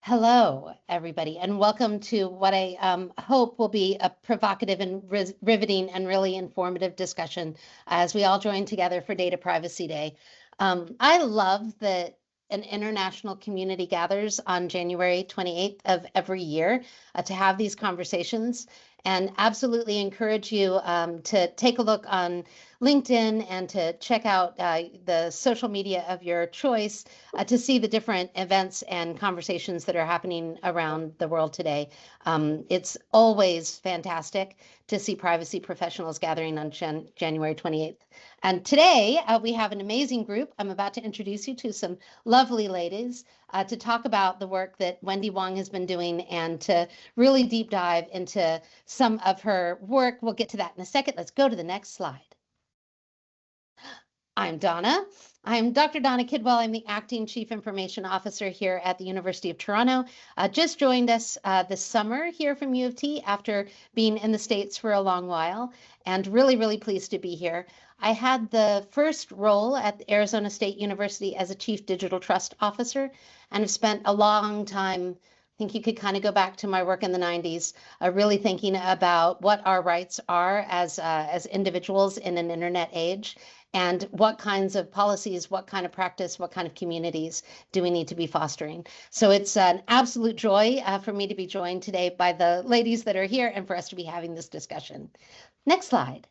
Hello, everybody, and welcome to what I hope will be a provocative and riveting and really informative discussion as we all join together for Data Privacy Day. I love that an international community gathers on January 28th of every year to have these conversations, and absolutely encourage you to take a look on LinkedIn and to check out the social media of your choice to see the different events and conversations that are happening around the world today. It's always fantastic to see privacy professionals gathering on January 28th. And today we have an amazing group. I'm about to introduce you to some lovely ladies to talk about the work that Wendy Wong has been doing and to really deep dive into some of her work. We'll get to that in a second. Let's go to the next slide. I'm Donna. I'm Dr. Donna Kidwell. I'm the Acting Chief Information Officer here at the University of Toronto. Just joined us this summer here from U of T after being in the States for a long while, and really pleased to be here. I had the first role at Arizona State University as a Chief Digital Trust Officer and have spent a long time. I think you could kind of go back to my work in the 90s, really thinking about what our rights are as individuals in an internet age, and what kinds of policies, what kind of practice, what kind of communities do we need to be fostering. So it's an absolute joy for me to be joined today by the ladies that are here and for us to be having this discussion. Next slide.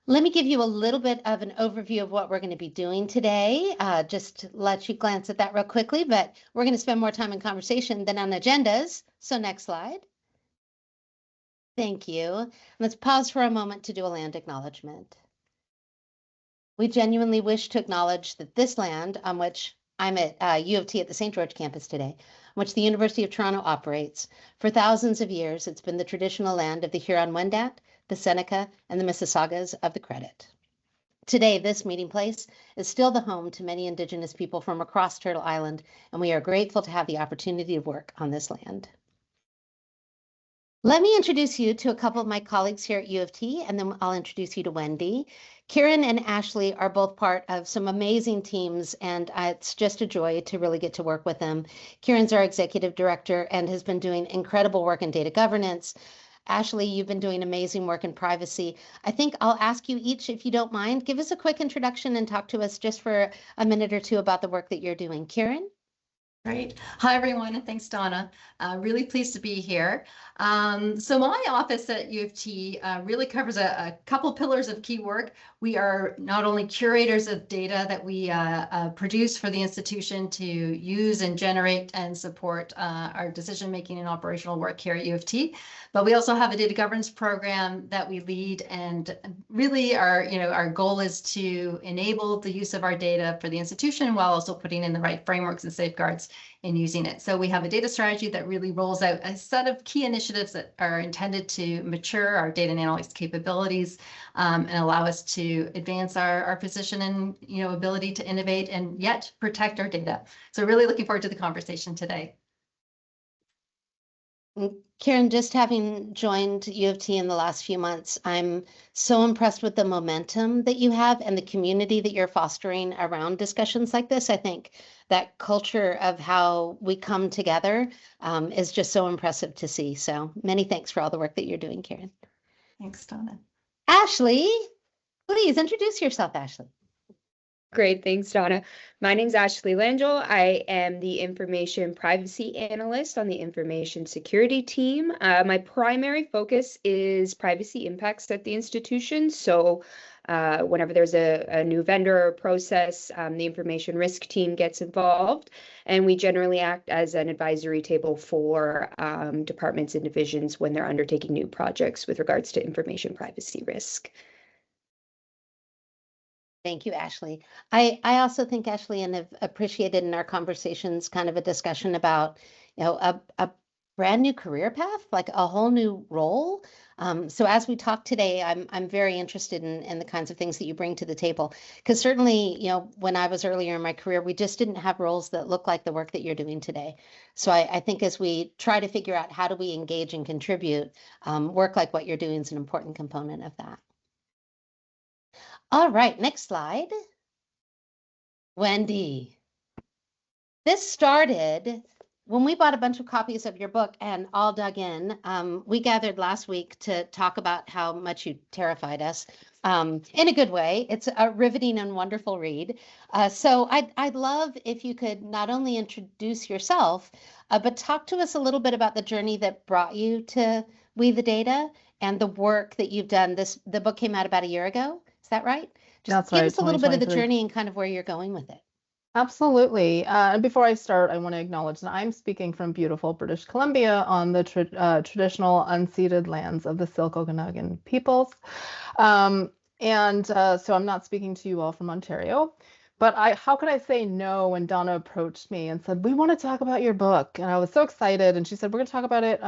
Let me give you a little bit of an overview of what we're going to be doing today. Just let you glance at that real quickly, but we're going to spend more time in conversation than on agendas. So next slide. Thank you. Let's pause for a moment to do a land acknowledgement. We genuinely wish to acknowledge that this land on which I'm at U of T at the St. George campus today, which the University of Toronto operates, for thousands of years, it's been the traditional land of the Huron-Wendat, the Seneca, and the Mississaugas of the Credit. Today, this meeting place is still the home to many Indigenous people from across Turtle Island, and we are grateful to have the opportunity to work on this land. Let me introduce you to a couple of my colleagues here at U of T, and then I'll introduce you to Wendy. Kieran and Ashley are both part of some amazing teams, and it's just a joy to really get to work with them. Kieran's our executive director and has been doing incredible work in data governance. Ashley, you've been doing amazing work in privacy. I think I'll ask you each, if you don't mind, give us a quick introduction and talk to us just for a minute or two about the work that you're doing. Kieran? Great. Hi, everyone, and thanks, Donna. Really pleased to be here. So my office at U of T really covers a couple pillars of key work. We are not only curators of data that we produce for the institution to use and generate and support our decision-making and operational work here at U of T, but we also have a data governance program that we lead, and really our goal is to enable the use of our data for the institution while also putting in the right frameworks and safeguards in using it. So we have a data strategy that really rolls out a set of key initiatives that are intended to mature our data and analytics capabilities and allow us to advance our position and ability to innovate and yet protect our data. So really looking forward to the conversation today. Kieran, just having joined U of T in the last few months, I'm so impressed with the momentum that you have and the community that you're fostering around discussions like this. I think that culture of how we come together is just so impressive to see. So many thanks for all the work that you're doing, Kieran. Thanks, Donna. Ashley, please introduce yourself, Ashley. Great, thanks, Donna. My name is Ashley Langell. I am the Information Privacy Analyst on the Information Security team. My primary focus is privacy impacts at the institution. So whenever there's a new vendor or process, the information risk team gets involved, and we generally act as an advisory table for departments and divisions when they're undertaking new projects with regards to information privacy risk. Thank you, Ashley. I also think, Ashley, and have appreciated in our conversations kind of a discussion about, a brand new career path, like a whole new role. So as we talk today, I'm very interested in the kinds of things that you bring to the table, because certainly, when I was earlier in my career, we just didn't have roles that look like the work that you're doing today. So I think as we try to figure out how do we engage and contribute, work like what you're doing is an important component of that. All right, next slide. Wendy. This started when we bought a bunch of copies of your book and all dug in. We gathered last week to talk about how much you terrified us, in a good way. It's a riveting and wonderful read. So I'd love if you could not only introduce yourself, but talk to us a little bit about the journey that brought you to We the Data and the work that you've done. The book came out about a year ago. Is that right? Just That's give right, us a little bit of the 2023. journey and kind of where you're going with it. Absolutely. And before I start, I want to acknowledge that I'm speaking from beautiful British Columbia on the traditional unceded lands of the Silk-Okanagan peoples. So I'm not speaking to you all from Ontario. But how could I say no when Donna approached me and said, "We want to talk about your book." And I was so excited. And she said, "We're going to talk about it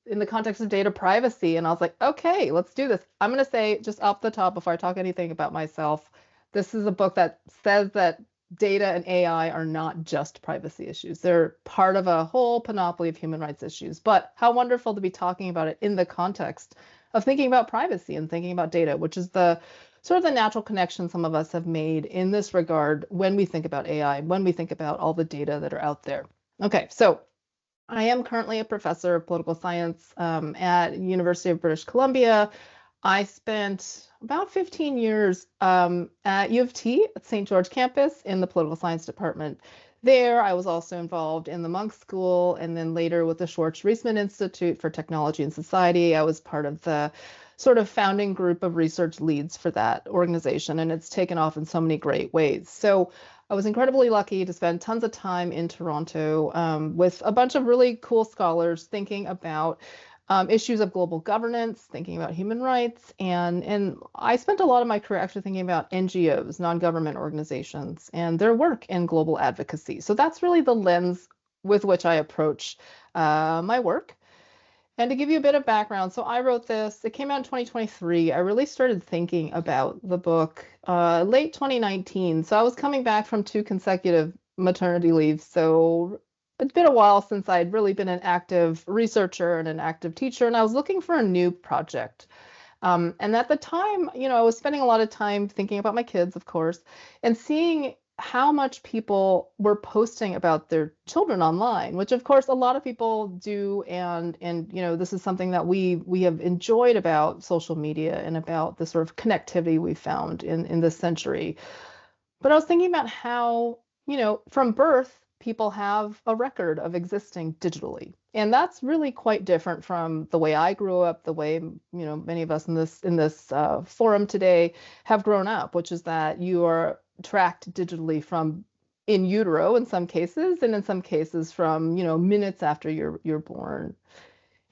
in the context of data privacy." And I was like, "Okay, let's do this." I'm going to say just off the top, before I talk anything about myself, this is a book that says that data and AI are not just privacy issues. They're part of a whole panoply of human rights issues. But how wonderful to be talking about it in the context of thinking about privacy and thinking about data, which is the sort of the natural connection some of us have made in this regard when we think about AI, when we think about all the data that are out there. Okay, so I am currently a professor of political science at University of British Columbia. I spent about 15 years at U of T at St. George campus in the political science department. There, I was also involved in the Monk School and then later with the Schwartz-Reisman Institute for Technology and Society. I was part of the sort of founding group of research leads for that organization, and it's taken off in so many great ways. So I was incredibly lucky to spend tons of time in Toronto with a bunch of really cool scholars thinking about issues of global governance, thinking about human rights, and I spent a lot of my career actually thinking about NGOs, non-government organizations, and their work in global advocacy. So that's really the lens with which I approach my work. And to give you a bit of background, so I wrote this, it came out in 2023. I really started thinking about the book late 2019. So I was coming back from 2 consecutive maternity leaves. So it's been a while since I'd really been an active researcher and an active teacher, and I was looking for a new project. And at the time, I was spending a lot of time thinking about my kids, of course, and seeing how much people were posting about their children online, which of course a lot of people do, and this is something that we have enjoyed about social media and about the sort of connectivity we found in this century. But I was thinking about how, from birth, people have a record of existing digitally. And that's really quite different from the way I grew up, the way, many of us in this forum today have grown up, which is that you are tracked digitally from in utero in some cases, and in some cases from, minutes after you're born.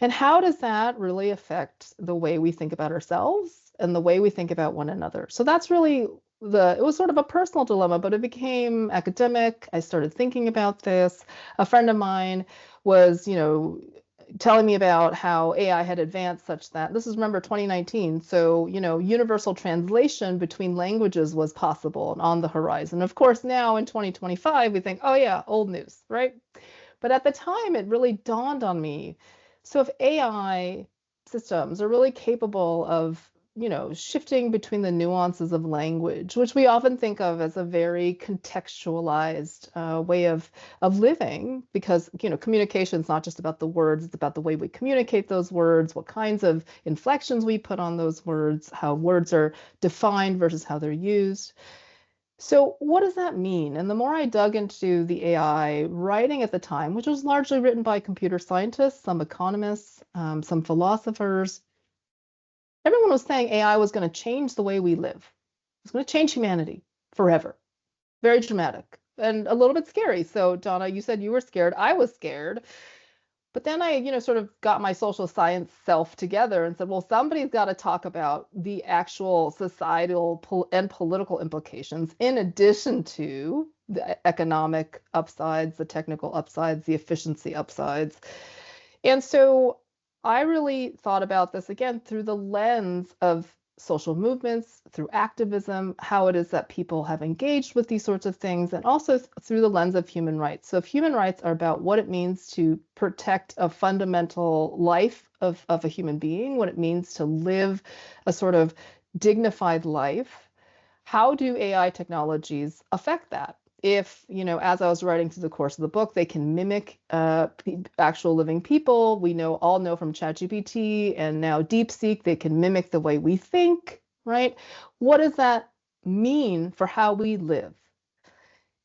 And how does that really affect the way we think about ourselves and the way we think about one another? So that's really it was sort of a personal dilemma, but it became academic. I started thinking about this. A friend of mine was, telling me about how AI had advanced such that this is, remember, 2019. So, universal translation between languages was possible and on the horizon. Of course, now in 2025, we think, oh yeah, old news, right? But at the time, it really dawned on me. So if AI systems are really capable of, shifting between the nuances of language, which we often think of as a very contextualized way of living, because, communication is not just about the words, it's about the way we communicate those words, what kinds of inflections we put on those words, how words are defined versus how they're used. So what does that mean? And the more I dug into the AI writing at the time, which was largely written by computer scientists, some economists, some philosophers, everyone was saying AI was going to change the way we live. It was going to change humanity forever. Very dramatic and a little bit scary. So Donna, you said you were scared. I was scared. But then I, sort of got my social science self together and said, well, somebody's got to talk about the actual societal and political implications in addition to the economic upsides, the technical upsides, the efficiency upsides. And so I really thought about this again through the lens of social movements, through activism, how it is that people have engaged with these sorts of things, and also through the lens of human rights. So if human rights are about what it means to protect a fundamental life of a human being, what it means to live a sort of dignified life, how do AI technologies affect that? if, as I was writing through the course of the book, they can mimic actual living people. We all know from ChatGPT and now DeepSeek, they can mimic the way we think, right? What does that mean for how we live?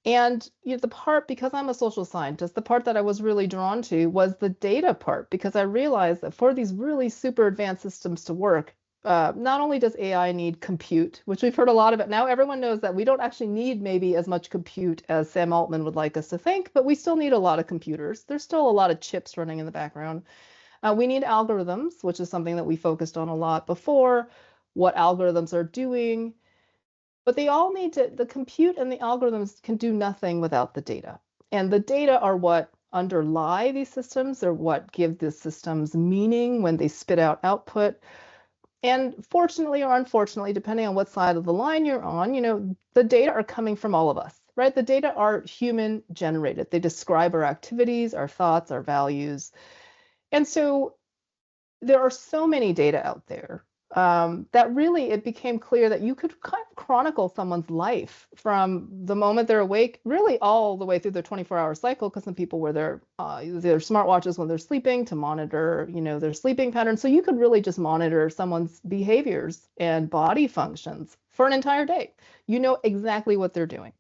And the part, because I'm a social scientist, the part that I was really drawn to was the data part, because I realized that for these really super advanced systems to work, not only does AI need compute, which we've heard a lot about. Now everyone knows that we don't actually need maybe as much compute as Sam Altman would like us to think, but we still need a lot of computers. There's still a lot of chips running in the background. We need algorithms, which is something that we focused on a lot before, what algorithms are doing. But they all need to, the compute and the algorithms can do nothing without the data. And the data are what underlie these systems, or what give the systems meaning when they spit out output. And fortunately or unfortunately, depending on what side of the line you're on, the data are coming from all of us, right? The data are human generated. They describe our activities, our thoughts, our values. And so there are so many data out there that really it became clear that you could kind of chronicle someone's life from the moment they're awake, really all the way through their 24-hour cycle, because some people wear their smartwatches when they're sleeping to monitor, their sleeping patterns. So you could really just monitor someone's behaviors and body functions for an entire day. You know exactly what they're doing.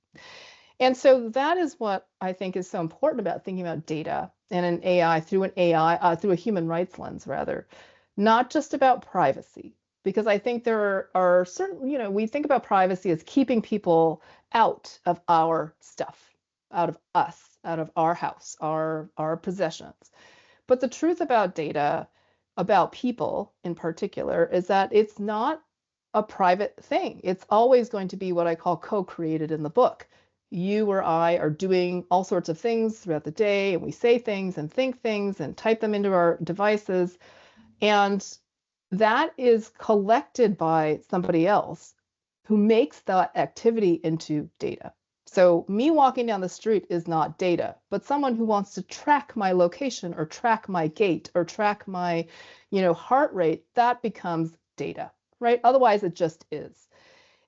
And so that is what I think is so important about thinking about data and an AI through a human rights lens, rather, not just about privacy. Because I think there are certain, we think about privacy as keeping people out of our stuff, out of us, out of our house, our possessions. But the truth about data, about people in particular, is that it's not a private thing. It's always going to be what I call co-created in the book. You or I are doing all sorts of things throughout the day, and we say things and think things and type them into our devices. And that is collected by somebody else who makes that activity into data. So me walking down the street is not data, but someone who wants to track my location or track my gait or track my, heart rate, that becomes data, right? Otherwise, it just is.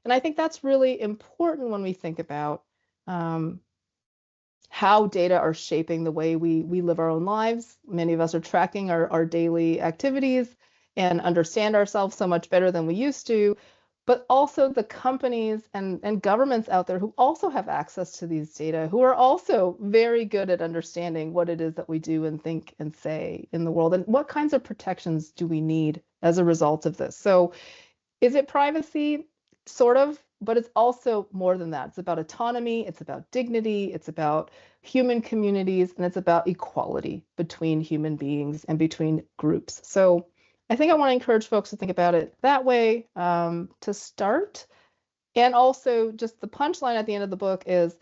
And I think that's really important when we think about how data are shaping the way we live our own lives. Many of us are tracking our daily activities and understand ourselves so much better than we used to, but also the companies and governments out there who also have access to these data, who are also very good at understanding what it is that we do and think and say in the world, and what kinds of protections do we need as a result of this. So is it privacy? Sort of, but it's also more than that. It's about autonomy, it's about dignity, it's about human communities, and it's about equality between human beings and between groups. So I think I want to encourage folks to think about it that way to start. And also just the punchline at the end of the book is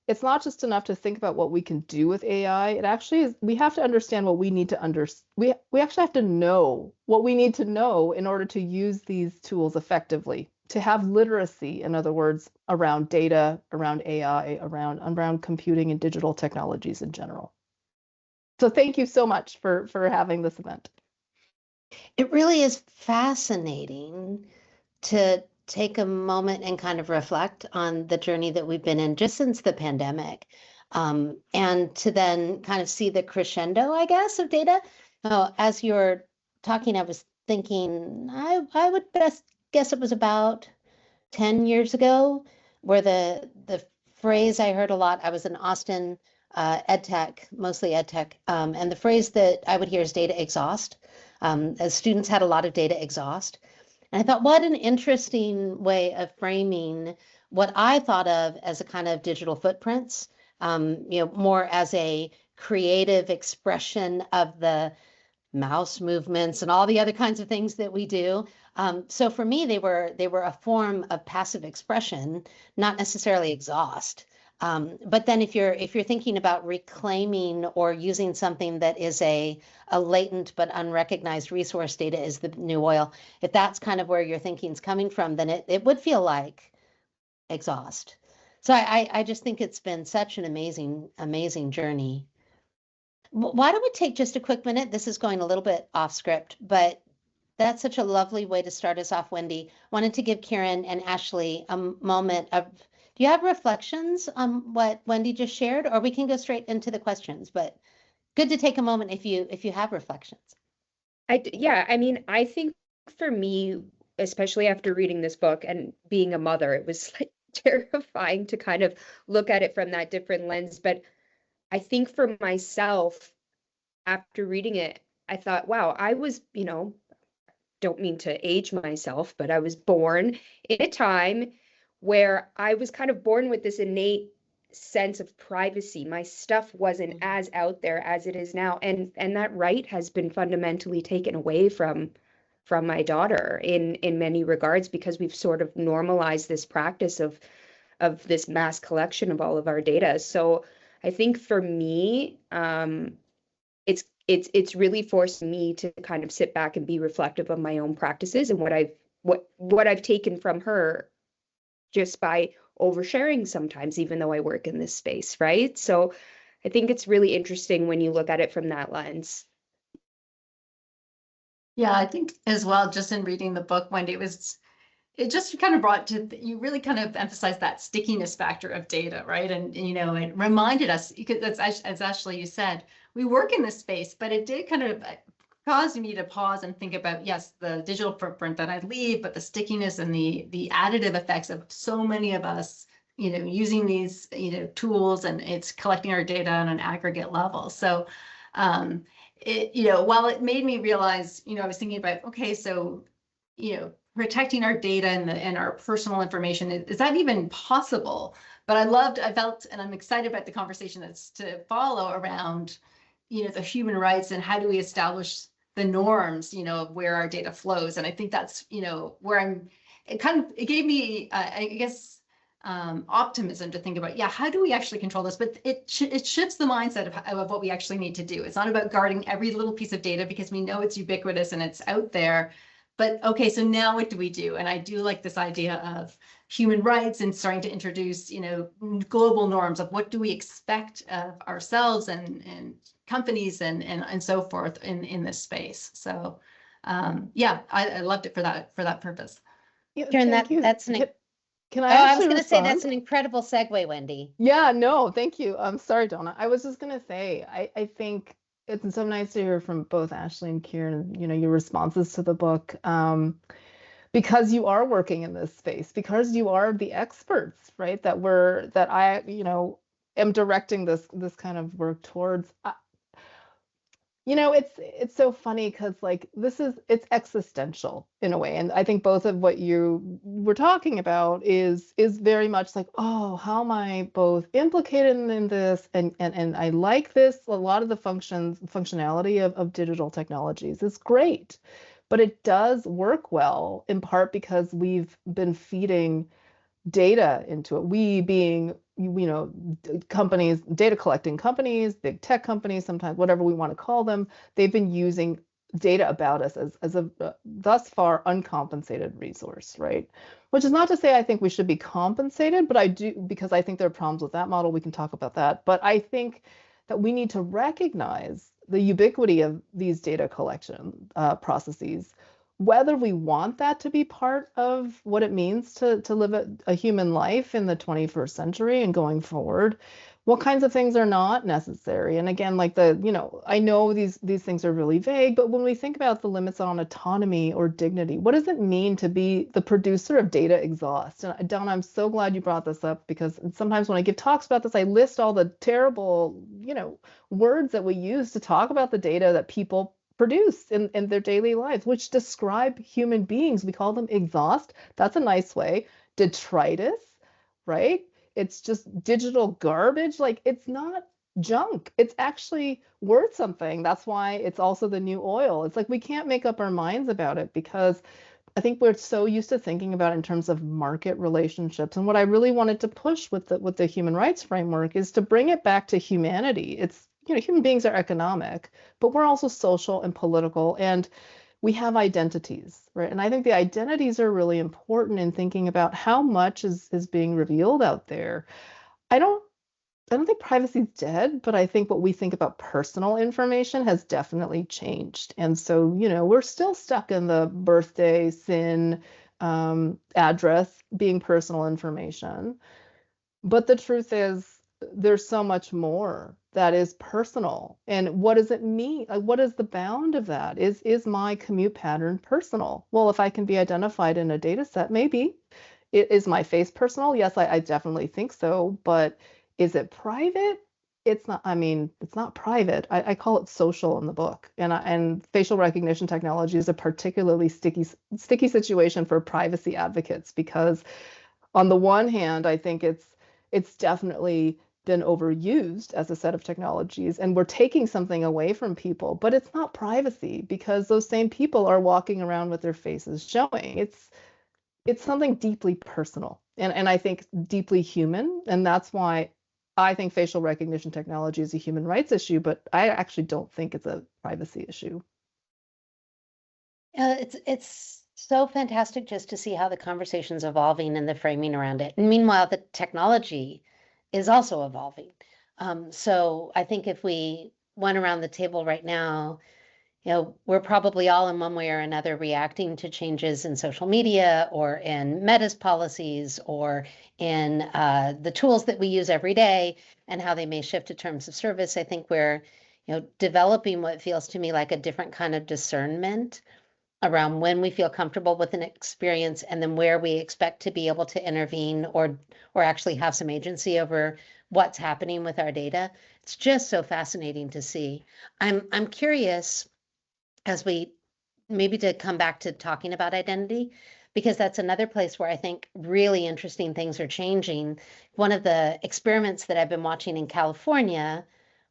it's not just enough to think about what we can do with AI. It actually is, we have to understand what we need to we actually have to know what we need to know in order to use these tools effectively, to have literacy, in other words, around data, around AI, around computing and digital technologies in general. So thank you so much for having this event. It really is fascinating to take a moment and kind of reflect on the journey that we've been in just since the pandemic, and to then kind of see the crescendo, I guess, of data. As you're talking, I was thinking, I would best guess it was about 10 years ago, where the phrase I heard a lot, I was in Austin, mostly ed tech, and the phrase that I would hear is data exhaust. As students had a lot of data exhaust. And I thought, what an interesting way of framing what I thought of as a kind of digital footprints, more as a creative expression of the mouse movements and all the other kinds of things that we do. So for me, they were a form of passive expression, not necessarily exhaust. But then if you're thinking about reclaiming or using something that is a latent but unrecognized resource, data is the new oil. If that's kind of where your thinking's coming from, then it would feel like exhaust. So I just think it's been such an amazing journey. Why don't we take just a quick minute? This is going a little bit off script, but that's such a lovely way to start us off, Wendy. Wanted to give Karen and Ashley a moment of Do you have reflections on what Wendy just shared, or we can go straight into the questions, but good to take a moment if you have reflections. Yeah, I mean, I think for me, especially after reading this book and being a mother, it was like terrifying to kind of look at it from that different lens. But I think for myself, after reading it, I thought, wow, I was, don't mean to age myself, but I was born in a time where I was kind of born with this innate sense of privacy. My stuff wasn't as out there as it is now, and that right has been fundamentally taken away from my daughter in many regards, because we've sort of normalized this practice of this mass collection of all of our data. So I think for me, it's really forced me to kind of sit back and be reflective of my own practices and what I've taken from her just by oversharing sometimes, even though I work in this space, right? So I think it's really interesting when you look at it from that lens. Yeah, I think as well, just in reading the book, Wendy, it just kind of brought to, you really kind of emphasized that stickiness factor of data, right? And it reminded us, because as Ashley, you said, we work in this space, but it did kind of caused me to pause and think about, yes, the digital footprint that I leave, but the stickiness and the additive effects of so many of us, using these, tools, and it's collecting our data on an aggregate level. So, while it made me realize, I was thinking about, okay, so, protecting our data and our personal information, is that even possible? But I felt, and I'm excited about the conversation that's to follow around, the human rights and how do we establish the norms, of where our data flows. And I think that's, where it gave me, I guess, optimism to think about, how do we actually control this? But it shifts the mindset of what we actually need to do. It's not about guarding every little piece of data, because we know it's ubiquitous and it's out there. But okay, so now what do we do? And I do like this idea of human rights and starting to introduce, global norms of what do we expect of ourselves and companies and so forth in this space. So I loved it for that purpose. Yeah, Karen, thank you. that's Can I I was actually going to say respond? that's an incredible segue, Wendy. Yeah, no, thank you. I'm sorry, Donna. I was just gonna say, I think it's so nice to hear from both Ashley and Kieran, your responses to the book, because you are working in this space, because you are the experts, right? That I, am directing this kind of work towards. It's so funny because like it's existential in a way, and I think both of what you were talking about is very much like, oh, how am I both implicated in this, and I like this. A lot of the functionality of digital technologies is great, but it does work well in part because we've been feeding data into it. We being, companies, data collecting companies, big tech companies, sometimes whatever we want to call them, they've been using data about us as a thus far uncompensated resource, right? Which is not to say I think we should be compensated, but I do, because I think there are problems with that model. We can talk about that. But I think that we need to recognize the ubiquity of these data collection processes, whether we want that to be part of what it means to live a human life in the 21st century and going forward. What kinds of things are not necessary? And again, like I know these things are really vague, but when we think about the limits on autonomy or dignity, what does it mean to be the producer of data exhaust? And Donna, I'm so glad you brought this up, because sometimes when I give talks about this, I list all the terrible, words that we use to talk about the data that people produce in their daily lives, which describe human beings. We call them exhaust. That's a nice way. Detritus, right? It's just digital garbage. Like, it's not junk. It's actually worth something. That's why it's also the new oil. It's like we can't make up our minds about it, because I think we're so used to thinking about it in terms of market relationships. And what I really wanted to push with the human rights framework is to bring it back to humanity. It's, human beings are economic, but we're also social and political, and we have identities, right? And I think the identities are really important in thinking about how much is being revealed out there. I don't think privacy is dead, but I think what we think about personal information has definitely changed. And so, we're still stuck in the birthday, SIN, address being personal information. But the truth is, there's so much more that is personal. And what does it mean? Like, what is the bound of that? Is my commute pattern personal? Well, if I can be identified in a data set, maybe. Is my face personal? Yes, I definitely think so. But is it private? It's not, I mean, it's not private. I call it social in the book. And facial recognition technology is a particularly sticky situation for privacy advocates, because on the one hand, I think it's definitely been overused as a set of technologies, and we're taking something away from people, but it's not privacy, because those same people are walking around with their faces showing. It's something deeply personal, and I think deeply human, and that's why I think facial recognition technology is a human rights issue, but I actually don't think it's a privacy issue. It's so fantastic just to see how the conversation's evolving and the framing around it. And meanwhile, the technology is also evolving. So I think if we went around the table right now, we're probably all in one way or another reacting to changes in social media or in Meta's policies or in the tools that we use every day and how they may shift to terms of service. I think we're, developing what feels to me like a different kind of discernment around when we feel comfortable with an experience and then where we expect to be able to intervene or actually have some agency over what's happening with our data. It's just so fascinating to see. I'm curious, as we maybe to come back to talking about identity, because that's another place where I think really interesting things are changing. One of the experiments that I've been watching in California,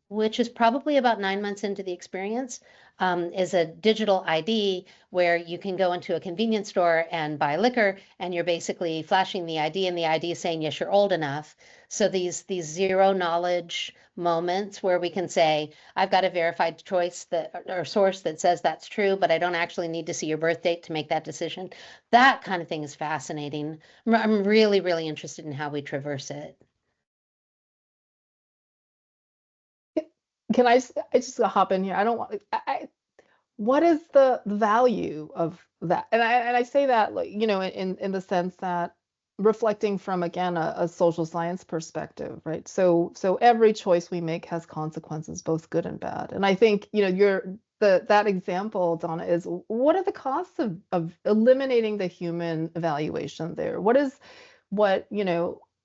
which is probably about 9 months into the experience, is a digital ID where you can go into a convenience store and buy liquor, and you're basically flashing the ID, and the ID is saying, yes, you're old enough. So these zero knowledge moments where we can say, I've got a verified choice that or source that says that's true, but I don't actually need to see your birth date to make that decision. That kind of thing is fascinating. I'm really, really interested in how we traverse it. Can I just hop in here? I don't want, what is the value of that? And I say that, like, in the sense that reflecting from, again, a social science perspective, right? So every choice we make has consequences, both good and bad. And I think, that example, Donna, is what are the costs of eliminating the human evaluation there?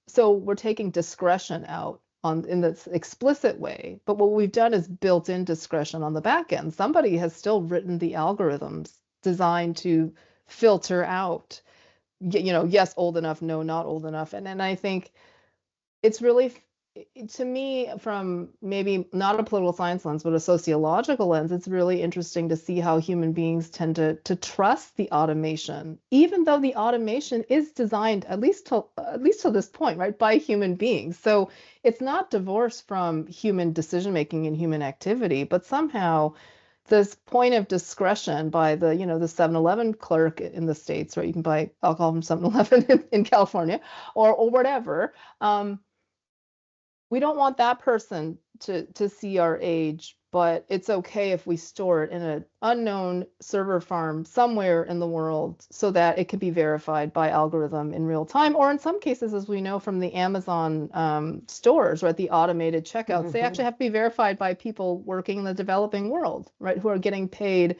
So we're taking discretion out in this explicit way, but what we've done is built in discretion on the back end. Somebody has still written the algorithms designed to filter out, yes, old enough, no, not old enough. And then I think it's really, to me, from maybe not a political science lens, but a sociological lens, it's really interesting to see how human beings tend to trust the automation, even though the automation is designed, at least to this point, right, by human beings. So it's not divorced from human decision making and human activity, but somehow this point of discretion by the 7-Eleven clerk in the States, right? You can buy alcohol from 7-Eleven in California or whatever. We don't want that person to see our age, but it's okay if we store it in an unknown server farm somewhere in the world so that it can be verified by algorithm in real time. Or in some cases, as we know from the Amazon stores, right, the automated checkouts, they actually have to be verified by people working in the developing world, right, who are getting paid,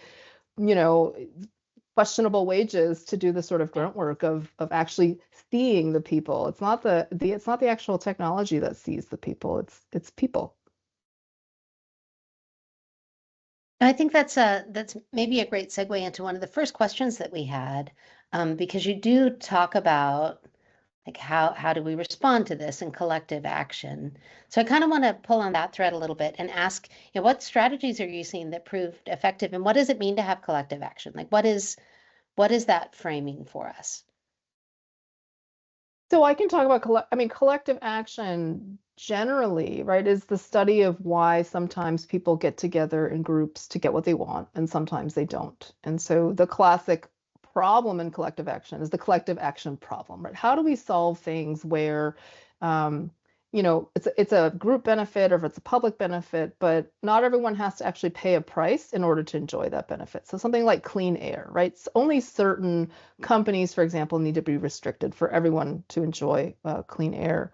questionable wages to do the sort of grunt work of actually seeing the people. It's not it's not the actual technology that sees the people. It's people. I think that's maybe a great segue into one of the first questions that we had, because you do talk about like how do we respond to this in collective action. So I kind of want to pull on that thread a little bit and ask, what strategies are you seeing that proved effective, and what does it mean to have collective action? Like what is that framing for us? So I can talk about collective action generally, right, is the study of why sometimes people get together in groups to get what they want and sometimes they don't. And so the classic problem in collective action is the collective action problem, right? How do we solve things where it's a group benefit or if it's a public benefit, but not everyone has to actually pay a price in order to enjoy that benefit. So something like clean air, right? Only certain companies, for example, need to be restricted for everyone to enjoy clean air.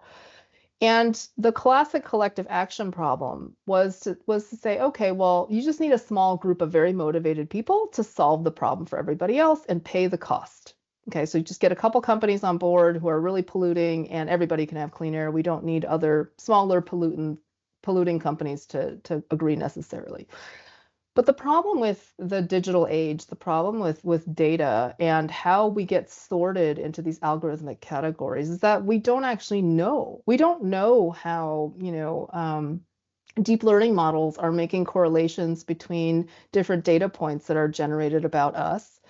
And the classic collective action problem was to say, okay, well, you just need a small group of very motivated people to solve the problem for everybody else and pay the cost. Okay, so you just get a couple companies on board who are really polluting and everybody can have clean air. We don't need other smaller polluting companies to agree necessarily. But the problem with the digital age, the problem with data and how we get sorted into these algorithmic categories is that we don't actually know. We don't know how, deep learning models are making correlations between different data points that are generated about us,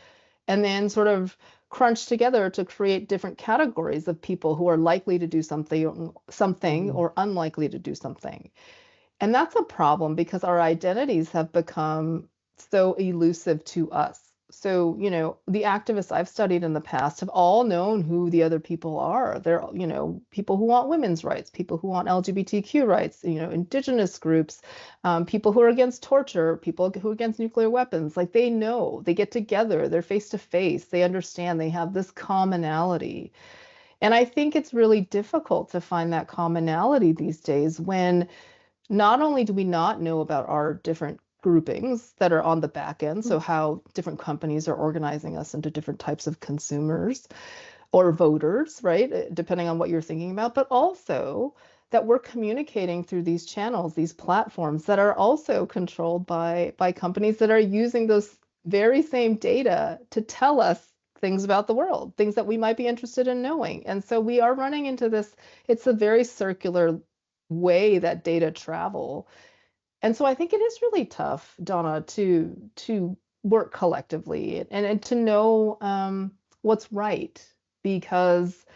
and then sort of crunched together to create different categories of people who are likely to do something or unlikely to do something. And that's a problem because our identities have become so elusive to us. So, the activists I've studied in the past have all known who the other people are. They're, people who want women's rights, people who want LGBTQ rights, indigenous groups, people who are against torture, people who are against nuclear weapons. Like they know, they get together, they're face to face, they understand, they have this commonality. And I think it's really difficult to find that commonality these days when not only do we not know about our different groupings that are on the back end, so how different companies are organizing us into different types of consumers or voters, right? Depending on what you're thinking about, but also that we're communicating through these channels, these platforms that are also controlled by companies that are using those very same data to tell us things about the world, things that we might be interested in knowing. And so we are running into this, it's a very circular way that data travel. And so I think it is really tough, Donna, to work collectively and to know what's right because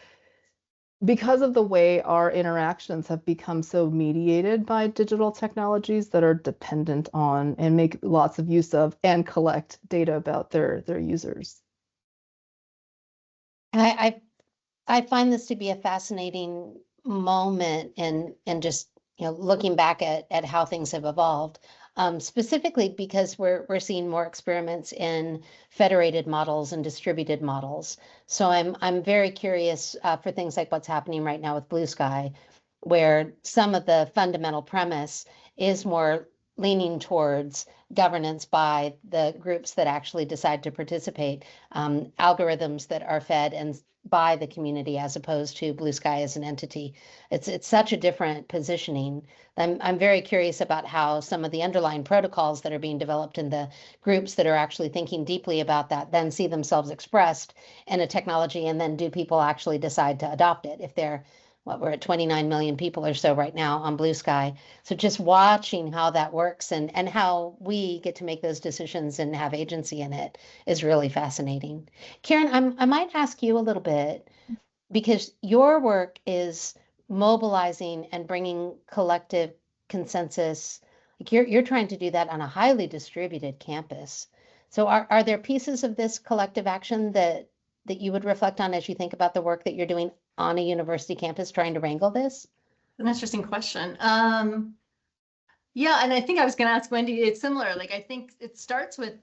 of the way our interactions have become so mediated by digital technologies that are dependent on and make lots of use of and collect data about their users. I find this to be a fascinating moment and just looking back at how things have evolved, specifically because we're seeing more experiments in federated models and distributed models. So I'm very curious for things like what's happening right now with Blue Sky, where some of the fundamental premise is more leaning towards governance by the groups that actually decide to participate, algorithms that are fed and by the community as opposed to Blue Sky as an entity. It's such a different positioning. I'm very curious about how some of the underlying protocols that are being developed in the groups that are actually thinking deeply about that then see themselves expressed in a technology, and then do people actually decide to adopt it if they're we're at 29 million people or so right now on Blue Sky. So just watching how that works and how we get to make those decisions and have agency in it is really fascinating. Karen, I might ask you a little bit, because your work is mobilizing and bringing collective consensus. Like you're trying to do that on a highly distributed campus. So are there pieces of this collective action that you would reflect on as you think about the work that you're doing on a university campus trying to wrangle this? An interesting question. Yeah, and I think I was going to ask Wendy, it's similar. Like, I think it starts with,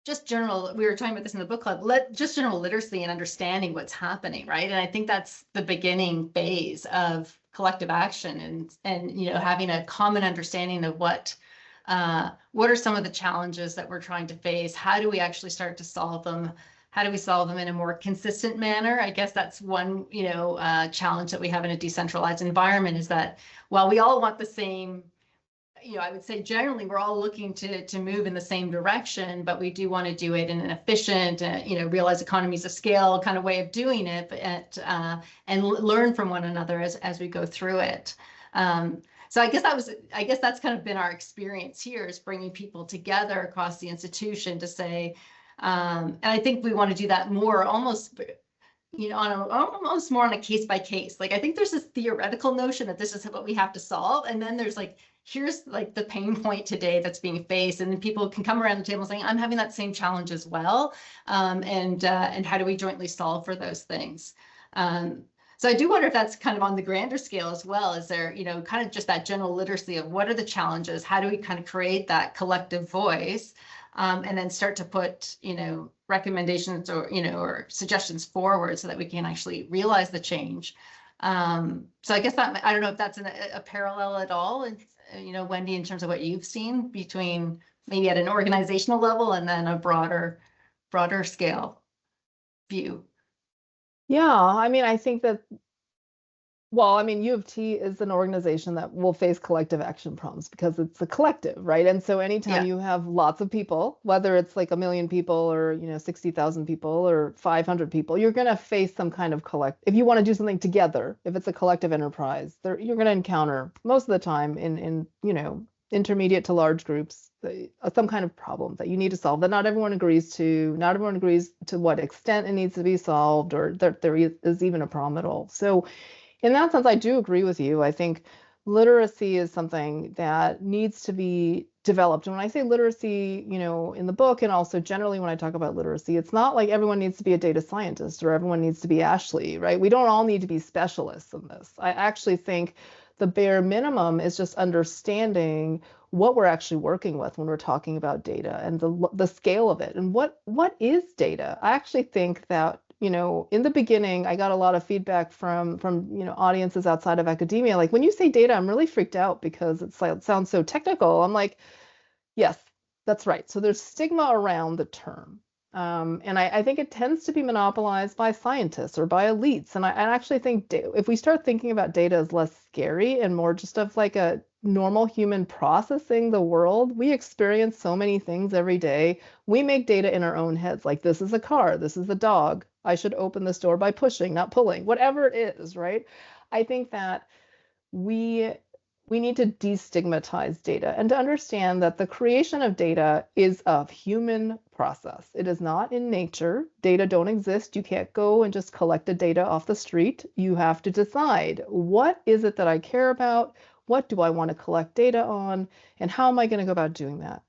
just general, we were talking about this in the book club, just general literacy and understanding what's happening, right? And I think that's the beginning phase of collective action and having a common understanding of what are some of the challenges that we're trying to face? How do we actually start to solve them? How do we solve them in a more consistent manner? I guess that's one, challenge that we have in a decentralized environment, is that while we all want the same, I would say generally we're all looking to move in the same direction, but we do want to do it in an efficient, realize economies of scale kind of way of doing it, but and learn from one another as we go through it. So I guess that's kind of been our experience here, is bringing people together across the institution to say, and I think we want to do that more, almost, almost more on a case by case. Like, I think there's this theoretical notion that this is what we have to solve, and then there's like, here's like the pain point today that's being faced, and then people can come around the table saying, I'm having that same challenge as well, and how do we jointly solve for those things? So I do wonder if that's kind of on the grander scale as well. Is there, kind of just that general literacy of what are the challenges? How do we kind of create that collective voice, and then start to put, recommendations or, or suggestions forward so that we can actually realize the change. So I guess that, I don't know if that's a parallel at all, and Wendy, in terms of what you've seen between maybe at an organizational level and then a broader scale view. Yeah, I mean, I think that, well, I mean, U of T is an organization that will face collective action problems because it's a collective, right? And so anytime you have lots of people, whether it's like 1 million people or, 60,000 people or 500 people, you're going to face some kind of if you want to do something together, if it's a collective enterprise, you're going to encounter most of the time in intermediate to large groups, some kind of problem that you need to solve that not everyone agrees to what extent it needs to be solved, or that there is even a problem at all. So in that sense, I do agree with you. I think literacy is something that needs to be developed. And when I say literacy, in the book, and also generally when I talk about literacy, it's not like everyone needs to be a data scientist or everyone needs to be Ashley, right? We don't all need to be specialists in this. I actually think the bare minimum is just understanding what we're actually working with when we're talking about data and the scale of it. And what is data? I actually think that in the beginning, I got a lot of feedback from audiences outside of academia. Like, when you say data, I'm really freaked out because it sounds so technical. I'm like, yes, that's right. So there's stigma around the term. And I think it tends to be monopolized by scientists or by elites. And I actually think if we start thinking about data as less scary and more just of like a normal human processing the world, we experience so many things every day. We make data in our own heads. Like, this is a car, this is a dog. I should open this door by pushing, not pulling, whatever it is, right? I think that we need to destigmatize data and to understand that the creation of data is a human process. It is not in nature. Data don't exist. You can't go and just collect the data off the street. You have to decide, what is it that I care about? What do I want to collect data on? And how am I going to go about doing that?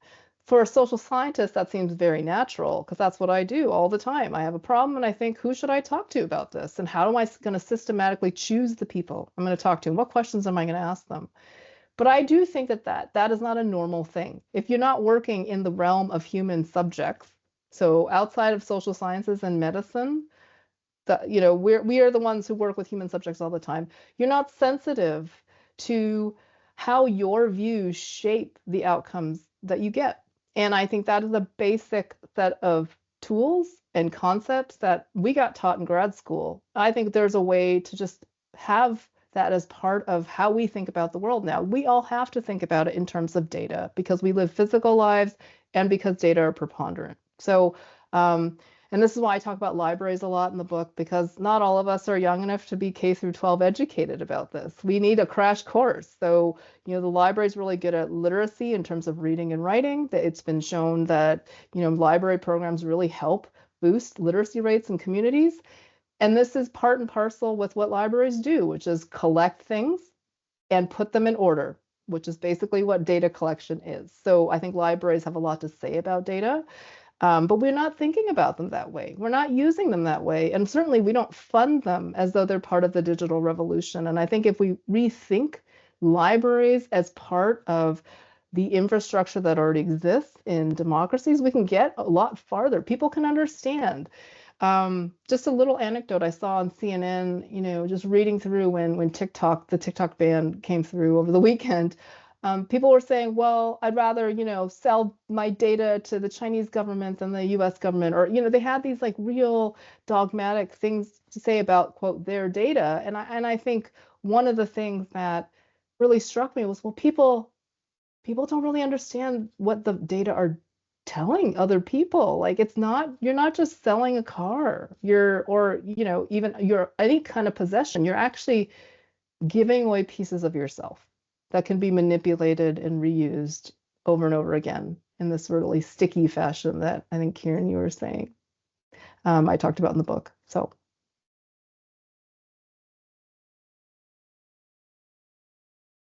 For a social scientist, that seems very natural because that's what I do all the time. I have a problem and I think, who should I talk to about this? And how am I going to systematically choose the people I'm going to talk to? And what questions am I going to ask them? But I do think that is not a normal thing. If you're not working in the realm of human subjects, so outside of social sciences and medicine, we are the ones who work with human subjects all the time. You're not sensitive to how your views shape the outcomes that you get. And I think that is a basic set of tools and concepts that we got taught in grad school. I think there's a way to just have that as part of how we think about the world now. We all have to think about it in terms of data because we live physical lives and because data are preponderant. So, and this is why I talk about libraries a lot in the book, because not all of us are young enough to be K through 12 educated about this. We need a crash course. So, the library is really good at literacy in terms of reading and writing. It's been shown that, library programs really help boost literacy rates in communities. And this is part and parcel with what libraries do, which is collect things and put them in order, which is basically what data collection is. So I think libraries have a lot to say about data. But we're not thinking about them that way. We're not using them that way. And certainly we don't fund them as though they're part of the digital revolution. And I think if we rethink libraries as part of the infrastructure that already exists in democracies, we can get a lot farther. People can understand. Just a little anecdote I saw on CNN, just reading through when the TikTok ban came through over the weekend. People were saying, well, I'd rather, sell my data to the Chinese government than the US government. Or, they had these like real dogmatic things to say about, quote, their data. And I think one of the things that really struck me was, well, people don't really understand what the data are telling other people. Like, you're not just selling a car, even any kind of possession. You're actually giving away pieces of yourself that can be manipulated and reused over and over again in this really sticky fashion that I think, Kieran, you were saying, I talked about in the book. So.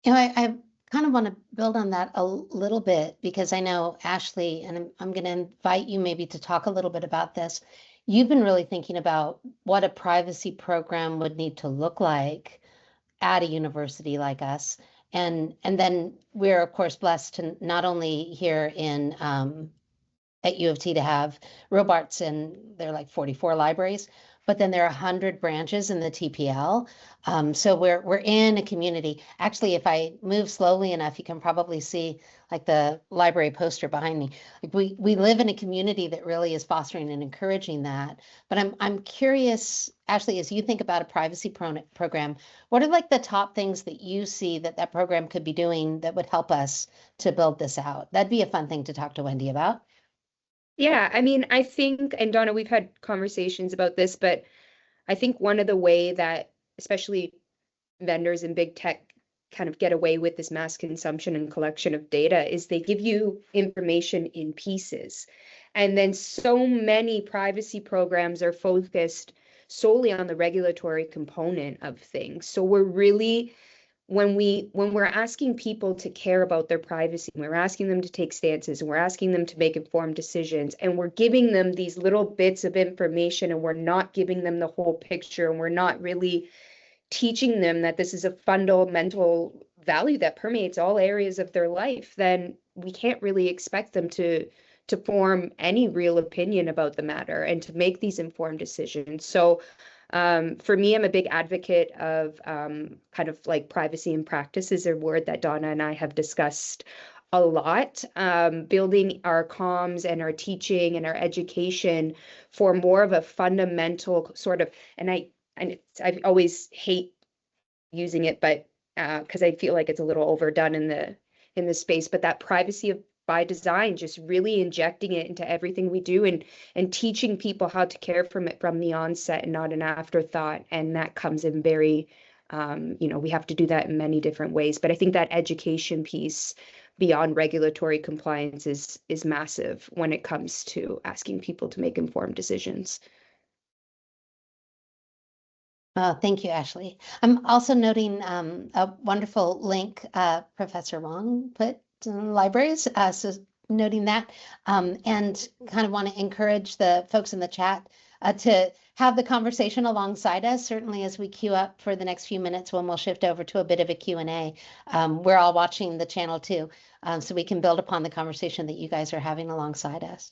I kind of want to build on that a little bit because I know, Ashley, and I'm going to invite you maybe to talk a little bit about this. You've been really thinking about what a privacy program would need to look like at a university like us. And then we're, of course, blessed to not only here at U of T to have Robarts, and they're like 44 libraries, but then there are 100 branches in the TPL. So we're in a community. Actually, if I move slowly enough, you can probably see like the library poster behind me. Like we live in a community that really is fostering and encouraging that. But I'm curious, Ashley, as you think about a privacy program, what are like the top things that you see that that program could be doing that would help us to build this out? That'd be a fun thing to talk to Wendy about. Yeah, I mean, I think, and Donna, we've had conversations about this, but I think one of the way that especially vendors and big tech kind of get away with this mass consumption and collection of data is they give you information in pieces. And then so many privacy programs are focused solely on the regulatory component of things. So we're really when we're asking people to care about their privacy, we're asking them to take stances, and we're asking them to make informed decisions, and we're giving them these little bits of information, and we're not giving them the whole picture, and we're not really teaching them that this is a fundamental value that permeates all areas of their life, then we can't really expect them to form any real opinion about the matter and to make these informed decisions. So for me, I'm a big advocate of kind of like privacy in practice is a word that Donna and I have discussed a lot, building our comms and our teaching and our education for more of a fundamental sort of, and I always hate using it, but because I feel like it's a little overdone in the space, but that privacy of by design, just really injecting it into everything we do and teaching people how to care from it from the onset and not an afterthought. And that comes in very, we have to do that in many different ways. But I think that education piece beyond regulatory compliance is massive when it comes to asking people to make informed decisions. Thank you, Ashley. I'm also noting a wonderful link Professor Wong put in the libraries, so noting that, and kind of want to encourage the folks in the chat to have the conversation alongside us, certainly as we queue up for the next few minutes when we'll shift over to a bit of a Q&A. We're all watching the channel too, so we can build upon the conversation that you guys are having alongside us.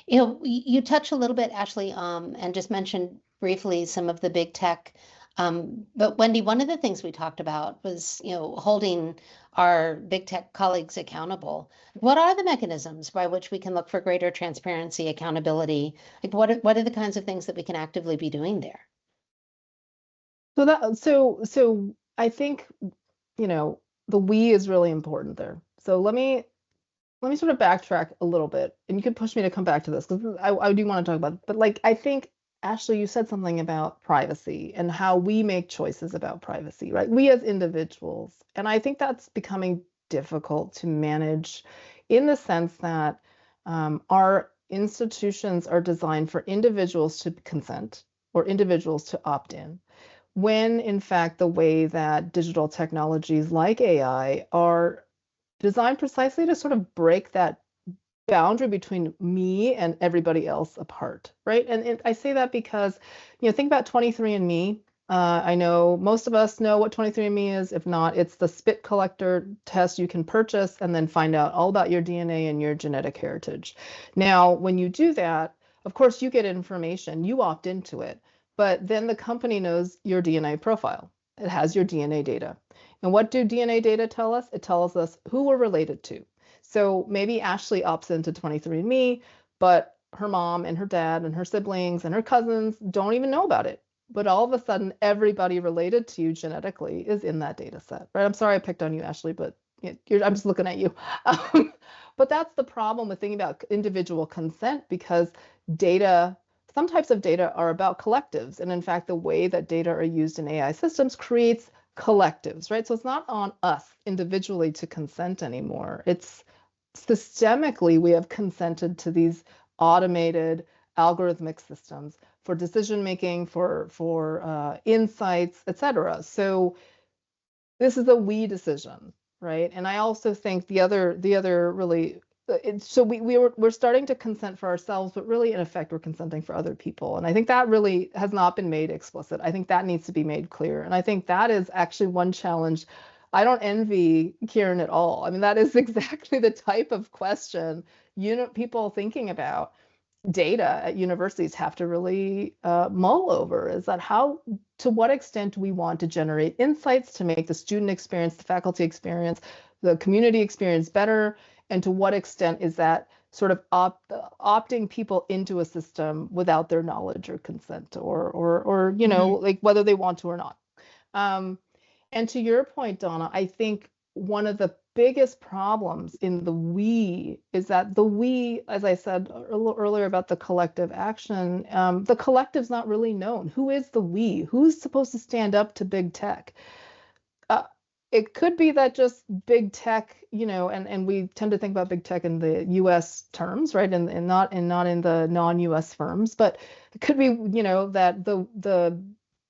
You know, you touched a little bit, Ashley, and just mentioned briefly some of the big tech. But Wendy, one of the things we talked about was, holding our big tech colleagues accountable. What are the mechanisms by which we can look for greater transparency, accountability? Like, what are the kinds of things that we can actively be doing there? So I think, the we is really important there. So let me sort of backtrack a little bit, and you can push me to come back to this because I do want to talk about it. But like, I think, Ashley, you said something about privacy and how we make choices about privacy, right? We as individuals. And I think that's becoming difficult to manage in the sense that our institutions are designed for individuals to consent or individuals to opt in, when in fact the way that digital technologies like AI are designed precisely to sort of break that boundary between me and everybody else apart, right? And I say that because, think about 23andMe. I know most of us know what 23andMe is. If not, it's the spit collector test you can purchase and then find out all about your DNA and your genetic heritage. Now, when you do that, of course, you get information, you opt into it, but then the company knows your DNA profile. It has your DNA data. And what do DNA data tell us? It tells us who we're related to. So maybe Ashley opts into 23andMe, but her mom and her dad and her siblings and her cousins don't even know about it. But all of a sudden, everybody related to you genetically is in that data set, right? I'm sorry I picked on you, Ashley, but I'm just looking at you. But that's the problem with thinking about individual consent, because some types of data are about collectives. And in fact, the way that data are used in AI systems creates collectives, right? So it's not on us individually to consent anymore. It's systemically we have consented to these automated algorithmic systems for decision making, for insights, etc. So this is a we decision, right? And I also think the other really so we're starting to consent for ourselves, but really in effect we're consenting for other people. And I think that really has not been made explicit. I think that needs to be made clear. And I think that is actually one challenge. I don't envy Kieran at all. I mean, that is exactly the type of question people thinking about. data at universities have to really mull over, is that to what extent do we want to generate insights to make the student experience, the faculty experience, the community experience better, and to what extent is that sort of opting people into a system without their knowledge or consent, or like whether they want to or not. And to your point, Donna, I think one of the biggest problems in the we is that the we, as I said a little earlier about the collective action, the collective's not really known. Who is the we? Who's supposed to stand up to big tech? It could be that just big tech, and we tend to think about big tech in the US terms, right? And not in the non-US firms, but it could be, that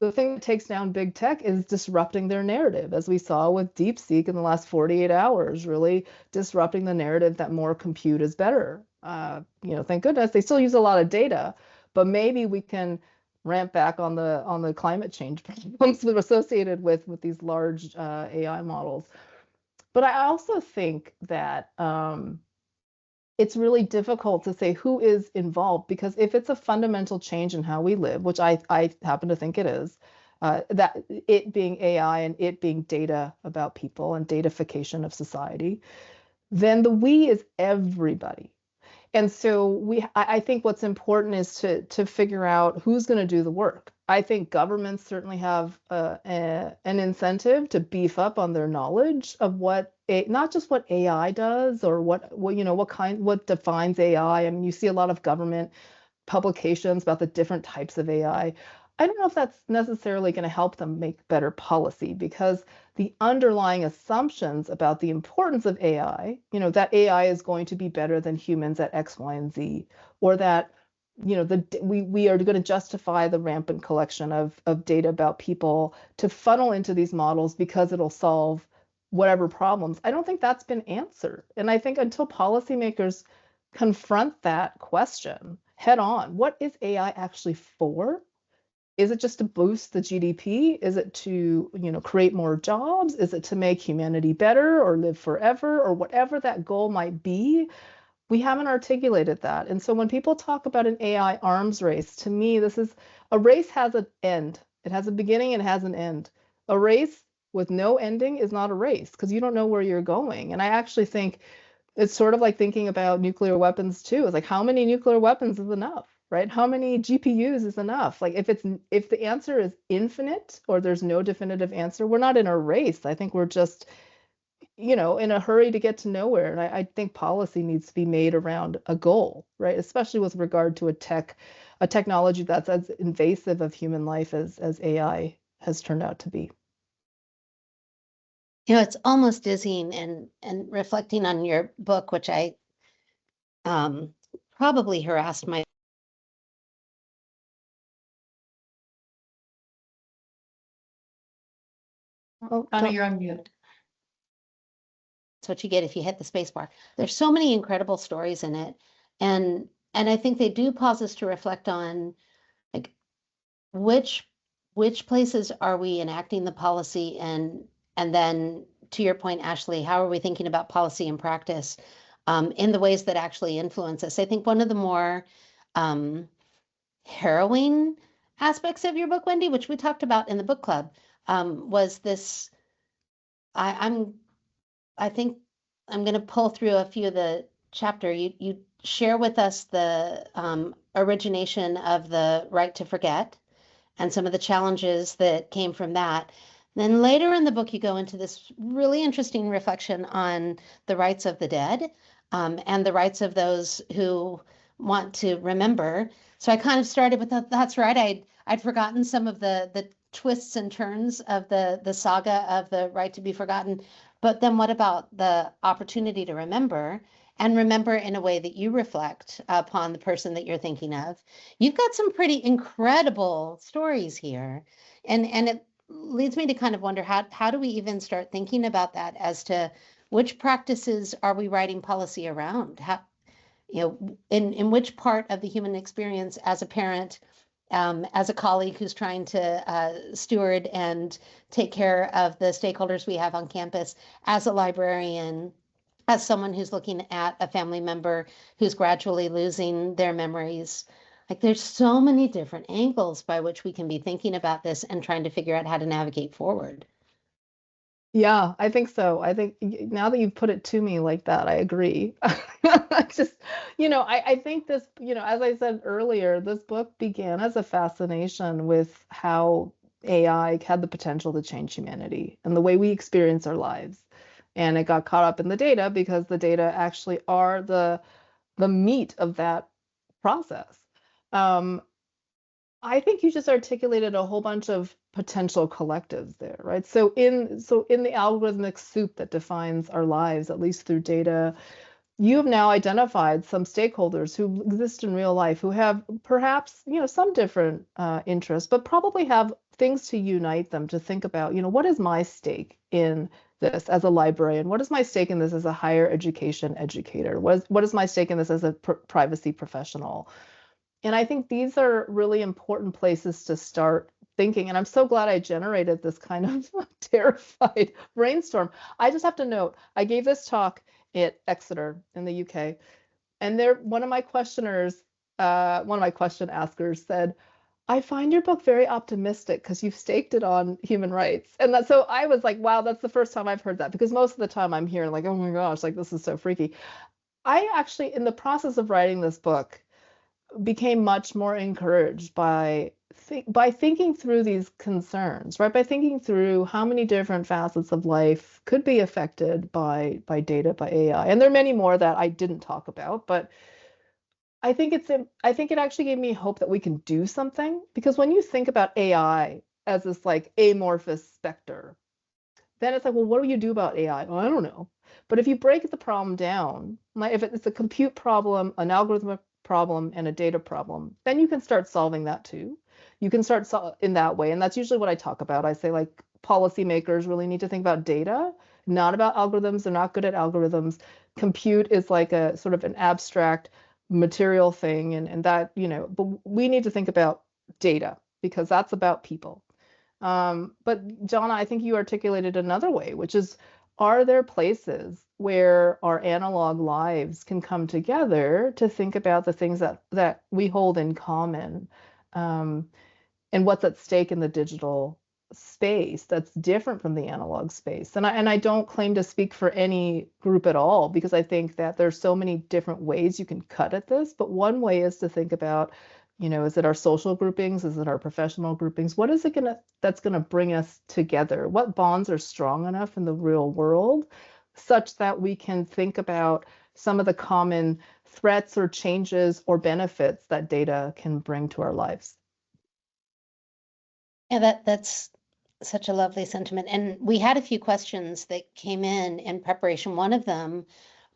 the thing that takes down big tech is disrupting their narrative, as we saw with DeepSeek in the last 48 hours, really disrupting the narrative that more compute is better. Thank goodness they still use a lot of data, but maybe we can ramp back on the climate change problems associated with these large AI models. But I also think that it's really difficult to say who is involved, because if it's a fundamental change in how we live, which I happen to think it is, that it being AI and it being data about people and datafication of society, then the we is everybody. And so I think what's important is to figure out who's going to do the work. I think governments certainly have an incentive to beef up on their knowledge of not just what AI does or what defines AI. I mean, you see a lot of government publications about the different types of AI. I don't know if that's necessarily going to help them make better policy, because the underlying assumptions about the importance of AI, that AI is going to be better than humans at X, Y, and Z, or that, we are going to justify the rampant collection of data about people to funnel into these models because it'll solve whatever problems. I don't think that's been answered. And I think until policymakers confront that question head on, what is AI actually for? Is it just to boost the GDP? Is it to, create more jobs? Is it to make humanity better or live forever, or whatever that goal might be? We haven't articulated that. And so when people talk about an AI arms race, to me, a race has an end. It has a beginning and it has an end. A race with no ending is not a race, because you don't know where you're going. And I actually think it's sort of like thinking about nuclear weapons too. It's like, how many nuclear weapons is enough? Right? How many GPUs is enough? Like, if the answer is infinite or there's no definitive answer, we're not in a race. I think we're just, in a hurry to get to nowhere. And I think policy needs to be made around a goal, right? Especially with regard to a technology that's as invasive of human life as AI has turned out to be. It's almost dizzying, and reflecting on your book, which I probably harassed my Donna, you're on mute. That's what you get if you hit the space bar. There's so many incredible stories in it. And I think they do pause us to reflect on, like, which places are we enacting the policy, and then, to your point, Ashley, how are we thinking about policy and practice in the ways that actually influence us? I think one of the more harrowing aspects of your book, Wendy, which we talked about in the book club, was this. I think I'm going to pull through a few of the chapter. You share with us the origination of the right to forget and some of the challenges that came from that. Then later in the book, you go into this really interesting reflection on the rights of the dead and the rights of those who want to remember. So I kind of started with that's right. I'd forgotten some of the twists and turns of the saga of the right to be forgotten. But then what about the opportunity to remember, and remember in a way that you reflect upon the person that you're thinking of? You've got some pretty incredible stories here. And it leads me to kind of wonder, how do we even start thinking about that as to which practices are we writing policy around? How, in which part of the human experience, as a parent, as a colleague who's trying to steward and take care of the stakeholders we have on campus, as a librarian, as someone who's looking at a family member who's gradually losing their memories, like there's so many different angles by which we can be thinking about this and trying to figure out how to navigate forward. Yeah, I think so. I think now that you've put it to me like that, I agree. Just, I think this, as I said earlier, this book began as a fascination with how AI had the potential to change humanity and the way we experience our lives. And it got caught up in the data because the data actually are the meat of that process. Um, I think you just articulated a whole bunch of potential collectives there, right? So in the algorithmic soup that defines our lives, at least through data, you have now identified some stakeholders who exist in real life who have perhaps, some different interests, but probably have things to unite them to think about, what is my stake in this as a librarian? What is my stake in this as a higher education educator? What is my stake in this as a privacy professional? And I think these are really important places to start thinking. And I'm so glad I generated this kind of terrified brainstorm. I just have to note, I gave this talk at Exeter in the UK, and one of my question askers said, I find your book very optimistic because you've staked it on human rights. And so I was like, wow, that's the first time I've heard that, because most of the time I'm hearing like, oh my gosh, like this is so freaky. I actually, in the process of writing this book, became much more encouraged by thinking through these concerns, right? By thinking through how many different facets of life could be affected by data, by AI. And there are many more that I didn't talk about, but I think it actually gave me hope that we can do something, because when you think about AI as this like amorphous specter, then it's like, well, what do you do about AI? Well, I don't know. But if you break the problem down, like if it's a compute problem, an algorithmic problem, and a data problem, then you can start solving that too. You can start in that way. And that's usually what I talk about. I say like policymakers really need to think about data, not about algorithms. They're not good at algorithms. Compute is like a sort of an abstract material thing. And that, but we need to think about data because that's about people. But Donna, I think you articulated another way, which is, are there places where our analog lives can come together to think about the things that we hold in common, and what's at stake in the digital space that's different from the analog space? And I don't claim to speak for any group at all, because I think that there's so many different ways you can cut at this. But one way is to think about, is it our social groupings? Is it our professional groupings? What is it that's gonna bring us together? What bonds are strong enough in the real world such that we can think about some of the common threats or changes or benefits that data can bring to our lives? Yeah, that's such a lovely sentiment. And we had a few questions that came in preparation. One of them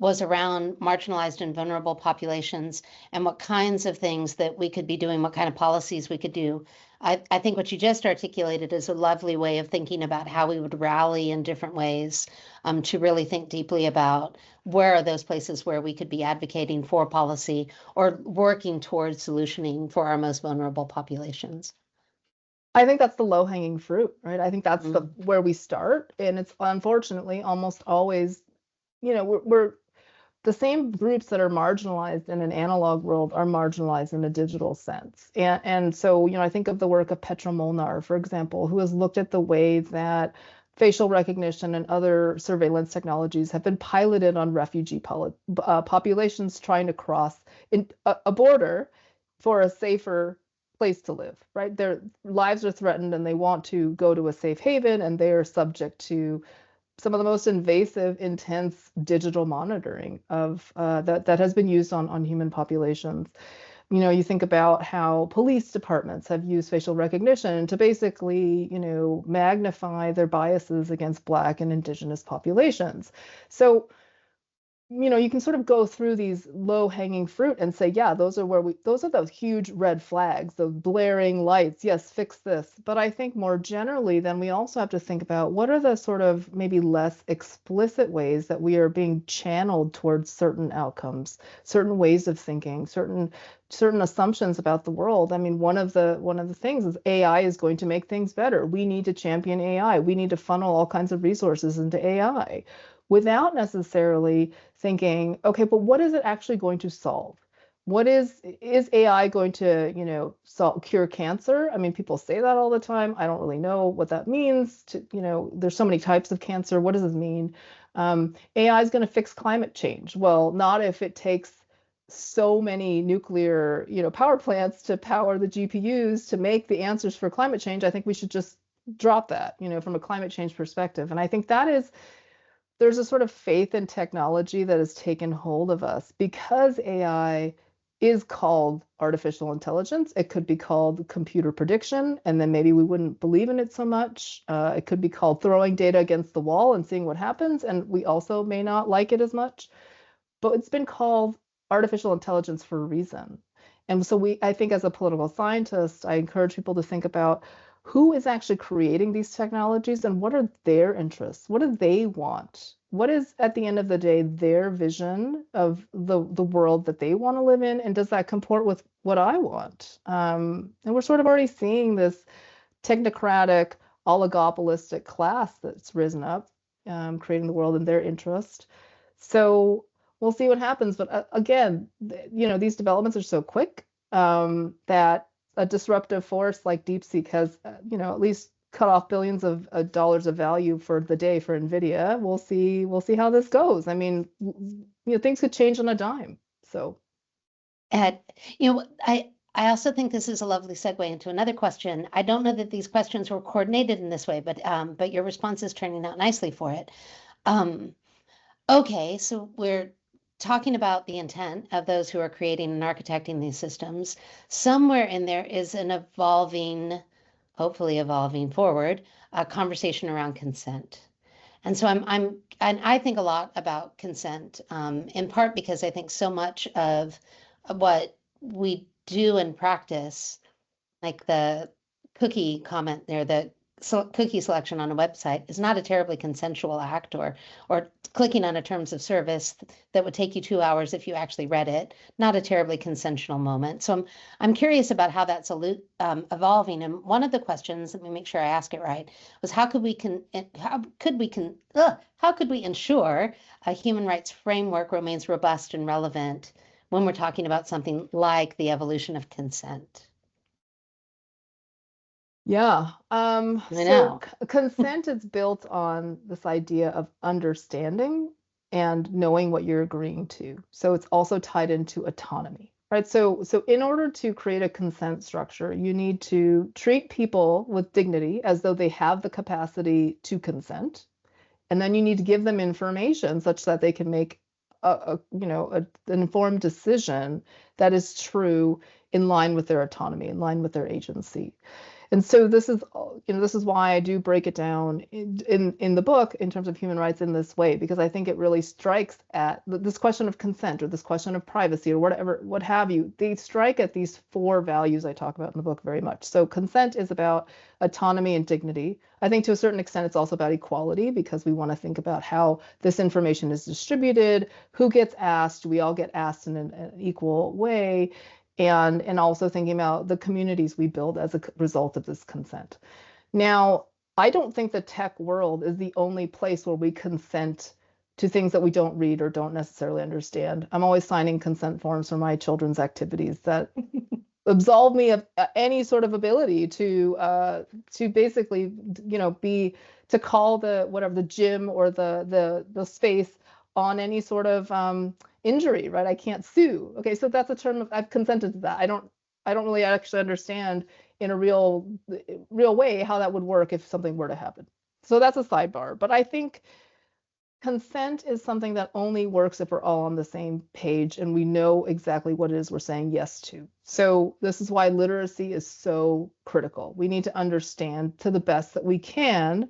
was around marginalized and vulnerable populations and what kinds of things that we could be doing, what kind of policies we could do. I think what you just articulated is a lovely way of thinking about how we would rally in different ways, to really think deeply about where are those places where we could be advocating for policy or working towards solutioning for our most vulnerable populations. I think that's the low-hanging fruit, right? I think that's where we start, and it's unfortunately almost always, we're the same groups that are marginalized in an analog world are marginalized in a digital sense. And so, I think of the work of Petra Molnar, for example, who has looked at the way that facial recognition and other surveillance technologies have been piloted on refugee populations trying to cross a border for a safer place to live, right? Their lives are threatened and they want to go to a safe haven, and they are subject to some of the most invasive, intense digital monitoring of that has been used on human populations. You think about how police departments have used facial recognition to basically, magnify their biases against Black and Indigenous populations. So, you can sort of go through these low-hanging fruit and say, yeah, those are those huge red flags, those blaring lights. Yes, fix this. But I think more generally, then we also have to think about what are the sort of maybe less explicit ways that we are being channeled towards certain outcomes, certain ways of thinking, certain assumptions about the world. I mean, one of the things is AI is going to make things better. We need to champion AI. We need to funnel all kinds of resources into AI. without necessarily thinking, okay, but what is it actually going to solve? What is AI going to, cure cancer? I mean, people say that all the time. I don't really know what that means. There's so many types of cancer. What does this mean? AI is going to fix climate change. Well, not if it takes so many nuclear, power plants to power the GPUs to make the answers for climate change. I think we should just drop that, from a climate change perspective. And I think there's a sort of faith in technology that has taken hold of us because AI is called artificial intelligence. It could be called computer prediction, and then maybe we wouldn't believe in it so much. It could be called throwing data against the wall and seeing what happens, and we also may not like it as much. But it's been called artificial intelligence for a reason. And so I think as a political scientist, I encourage people to think about who is actually creating these technologies and what are their interests? What do they want? What is, at the end of the day, their vision of the world that they want to live in? And does that comport with what I want? And we're sort of already seeing this technocratic, oligopolistic class that's risen up, creating the world in their interest. So we'll see what happens. But again, these developments are so quick that a disruptive force like DeepSeek has, at least cut off billions of dollars of value for the day for NVIDIA. We'll see how this goes. I mean, things could change on a dime. So, and I also think this is a lovely segue into another question. I don't know that these questions were coordinated in this way, but your response is turning out nicely for it. Okay, so we're talking about the intent of those who are creating and architecting these systems. Somewhere in there is an hopefully evolving forward, a conversation around consent. And so and I think a lot about consent, in part because I think so much of what we do in practice, like the cookie comment there, the cookie selection on a website is not a terribly consensual act, or clicking on a terms of service that would take you 2 hours if you actually read it, not a terribly consensual moment. So I'm curious about how that's evolving. And one of the questions, let me make sure I ask it right, was how could we ensure a human rights framework remains robust and relevant when we're talking about something like the evolution of consent? Yeah. I know. So consent is built on this idea of understanding and knowing what you're agreeing to. So it's also tied into autonomy, right? So in order to create a consent structure, you need to treat people with dignity as though they have the capacity to consent. And then you need to give them information such that they can make an informed decision that is true in line with their autonomy, in line with their agency. And so this is why I do break it down in the book in terms of human rights in this way, because I think it really strikes at this question of consent or this question of privacy or whatever, what have you. They strike at these 4 values I talk about in the book very much. So consent is about autonomy and dignity. I think to a certain extent it's also about equality, because we want to think about how this information is distributed, who gets asked, we all get asked in an equal way. And also thinking about the communities we build as a result of this consent. Now, I don't think the tech world is the only place where we consent to things that we don't read or don't necessarily understand. I'm always signing consent forms for my children's activities that absolve me of any sort of ability to basically, to call the gym or the space on any sort of injury, right? I can't sue. Okay, so that's a term of, I've consented to that. I don't really actually understand in a real way how that would work if something were to happen. So that's a sidebar. But I think consent is something that only works if we're all on the same page and we know exactly what it is we're saying yes to. So this is why literacy is so critical. We need to understand to the best that we can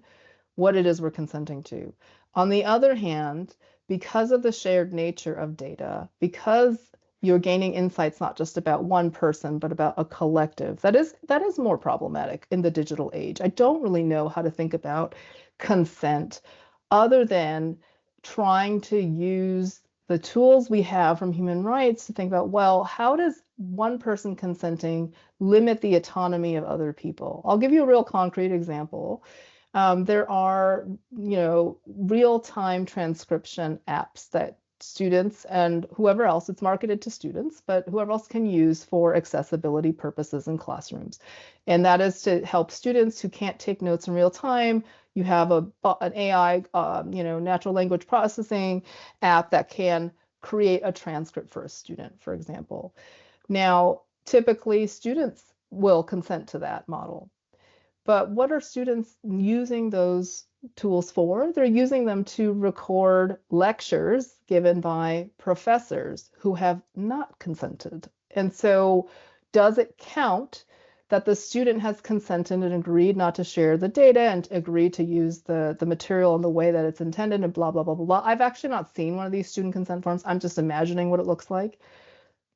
what it is we're consenting to. On the other hand, because of the shared nature of data, because you're gaining insights not just about one person, but about a collective, that is more problematic in the digital age. I don't really know how to think about consent other than trying to use the tools we have from human rights to think about, well, how does one person consenting limit the autonomy of other people? I'll give you a real concrete example. There are, real-time transcription apps that students and whoever else, it's marketed to students, but whoever else can use for accessibility purposes in classrooms. And that is to help students who can't take notes in real time. You have an AI, natural language processing app that can create a transcript for a student, for example. Now, typically students will consent to that model. But what are students using those tools for? They're using them to record lectures given by professors who have not consented. And so does it count that the student has consented and agreed not to share the data and agreed to use the material in the way that it's intended and blah, blah, blah, blah, blah. I've actually not seen one of these student consent forms. I'm just imagining what it looks like.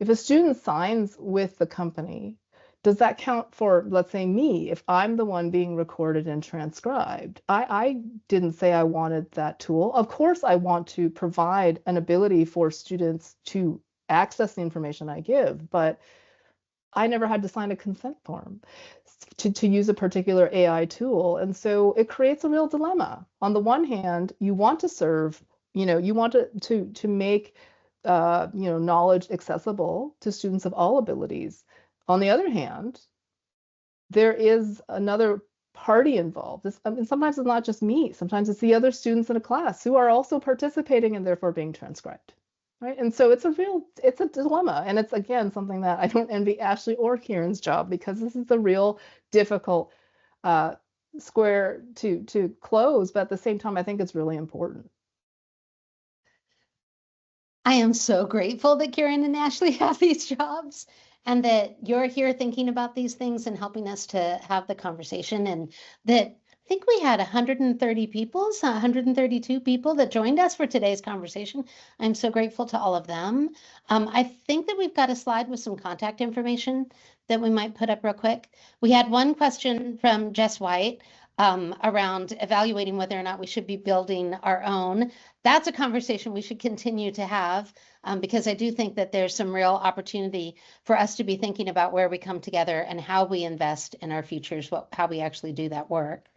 If a student signs with the company, does that count for, let's say, me, if I'm the one being recorded and transcribed? I didn't say I wanted that tool. Of course, I want to provide an ability for students to access the information I give, but I never had to sign a consent form to use a particular AI tool. And so it creates a real dilemma. On the one hand, you want to serve, you want to make knowledge accessible to students of all abilities. On the other hand, there is another party involved. Sometimes it's not just me. Sometimes it's the other students in a class who are also participating and therefore being transcribed, right? And so it's a dilemma. And it's, again, something that I don't envy Ashley or Kieran's job, because this is a real difficult square to close. But at the same time, I think it's really important. I am so grateful that Kieran and Ashley have these jobs and that you're here thinking about these things and helping us to have the conversation. And that I think we had 132 people that joined us for today's conversation. I'm so grateful to all of them. I think that we've got a slide with some contact information that we might put up real quick. We had one question from Jess White around evaluating whether or not we should be building our own. That's a conversation we should continue to have, because I do think that there's some real opportunity for us to be thinking about where we come together and how we invest in our futures, how we actually do that work.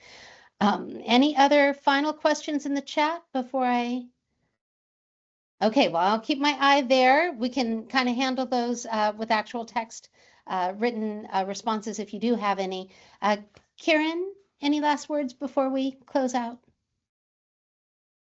Any other final questions in the chat before I? Okay, well, I'll keep my eye there. We can kind of handle those with actual text, written responses if you do have any. Kieran, any last words before we close out?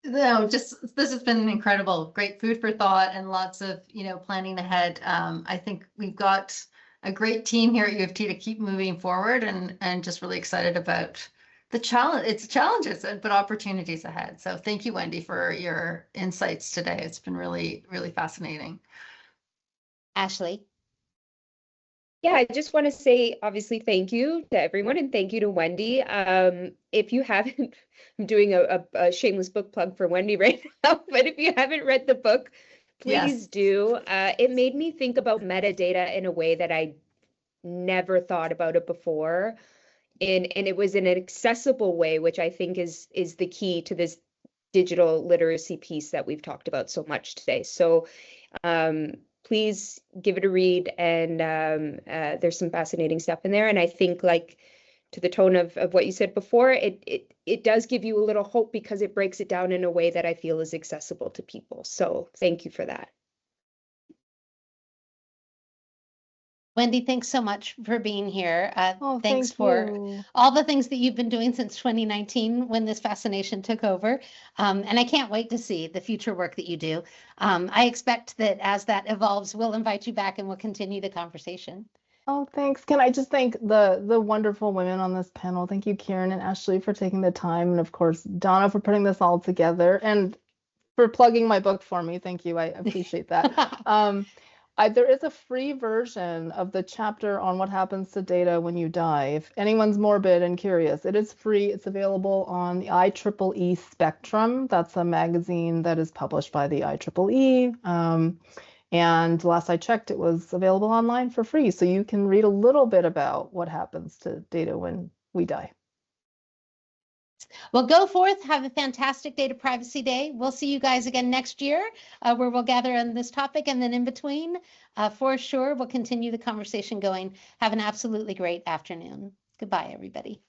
No, just this has been incredible, great food for thought and lots of, planning ahead. I think we've got a great team here at U of T to keep moving forward, and just really excited about the challenge. It's challenges, but opportunities ahead. So thank you, Wendy, for your insights today. It's been really, really fascinating. Ashley. Yeah, I just want to say, obviously, thank you to everyone and thank you to Wendy. If you haven't, I'm doing a shameless book plug for Wendy right now, but if you haven't read the book, please do. It made me think about metadata in a way that I never thought about it before. And it was in an accessible way, which I think is the key to this digital literacy piece that we've talked about so much today. So please give it a read, and there's some fascinating stuff in there. And I think, like, to the tone of what you said before, it does give you a little hope because it breaks it down in a way that I feel is accessible to people. So thank you for that. Wendy, thanks so much for being here. Thanks Thank for you. all the things that you've been doing since 2019 when this fascination took over. And I can't wait to see the future work that you do. I expect that as that evolves, we'll invite you back and we'll continue the conversation. Oh, thanks. Can I just thank the wonderful women on this panel? Thank you, Kieran and Ashley, for taking the time, and of course, Donna, for putting this all together and for plugging my book for me. Thank you. I appreciate that. There is a free version of the chapter on what happens to data when you die. If anyone's morbid and curious, it is free. It's available on the IEEE Spectrum. That's a magazine that is published by the IEEE. And last I checked, it was available online for free. So you can read a little bit about what happens to data when we die. Well, go forth, have a fantastic Data Privacy Day. We'll see you guys again next year, where we'll gather on this topic, and then in between, for sure, we'll continue the conversation going. Have an absolutely great afternoon. Goodbye, everybody.